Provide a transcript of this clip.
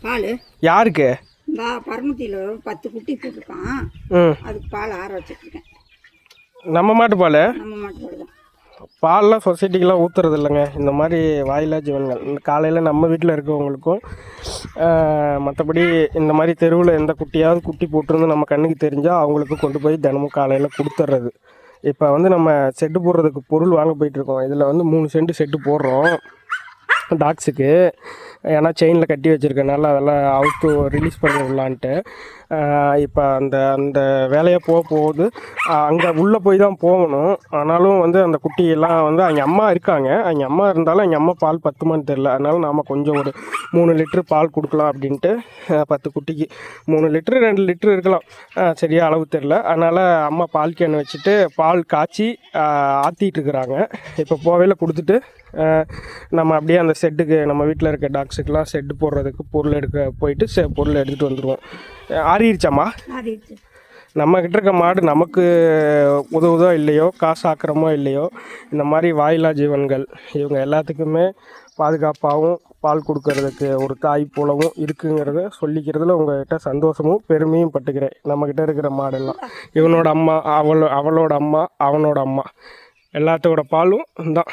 பால் யாருக்கு? பரமத்தியில் 10 குட்டி போட்டிருக்கான். அதுக்கு பால் ஆற வச்சுருக்கேன். நம்ம மாட்டு பால்? நம்ம மாட்டு பால் தான். பால்லாம் சொசைட்டிக்கெலாம் ஊற்றுறது இல்லைங்க. இந்த மாதிரி வாயிலா ஜீவன்கள் காலையில் நம்ம வீட்டில் இருக்கவங்களுக்கும் மற்றபடி இந்த மாதிரி தெருவில் எந்த குட்டியாவது குட்டி போட்டிருந்து நம்ம கண்ணுக்கு தெரிஞ்சால் அவங்களுக்கு கொண்டு போய் தினமும் காலையில் கொடுத்துட்றது. இப்போ வந்து நம்ம செட்டு போடுறதுக்கு பொருள் வாங்க போயிட்டுருக்கோம். இதில் வந்து 3 சென்ட் செட்டு போடுறோம் டாக்ஸுக்கு. ஏன்னா செயினில் கட்டி வச்சுருக்கனால அதெல்லாம் அவுத்து ரிலீஸ் பண்ணி விடலான்ட்டு. இப்போ அந்த அந்த வேலையாக போகுது. அங்கே உள்ளே போய் தான் போகணும். ஆனாலும் வந்து அந்த குட்டியெல்லாம் வந்து அவங்க அம்மா இருக்காங்க. அவங்க அம்மா இருந்தாலும் அவங்க அம்மா பால் பத்துமான்னு தெரில. அதனால நாம் கொஞ்சம் ஒரு 3 லிட்ரு பால் கொடுக்கலாம் அப்படின்ட்டு 10 குட்டிக்கு 3 லிட்ரு 2 லிட்ரு இருக்கலாம், சரியாக அளவு தெரில. அதனால் அம்மா பால் கேன் வச்சுட்டு பால் காய்ச்சி ஆற்றிட்டு இருக்கிறாங்க. இப்போ போவையில் கொடுத்துட்டு நம்ம அப்படியே அந்த செட்டுக்கு நம்ம வீட்டில் இருக்க டாக்ஸுக்கெலாம் செட்டு போடுறதுக்கு பொருள் எடுக்க போயிட்டு பொருள் எடுத்துகிட்டு வந்துடுவோம். ஆறிடுச்சாம்மா? நம்மக்கிட்ட இருக்க மாடு நமக்கு உதவுதோ இல்லையோ, காசு ஆக்கிறோமோ இல்லையோ, இந்த மாதிரி வாயிலா ஜீவன்கள் இவங்க எல்லாத்துக்குமே பாதுகாப்பாகவும் பால் கொடுக்கறதுக்கு ஒரு தாய் போலவும் இருக்குங்கிறத சொல்லிக்கிறதுல உங்கள்கிட்ட சந்தோஷமும் பெருமையும் பட்டுக்கிறேன். நம்மக்கிட்ட இருக்கிற மாடெல்லாம் இவனோட அம்மா, அவளோட அம்மா, அவனோட அம்மா எல்லாத்தோட பாலும் தான்.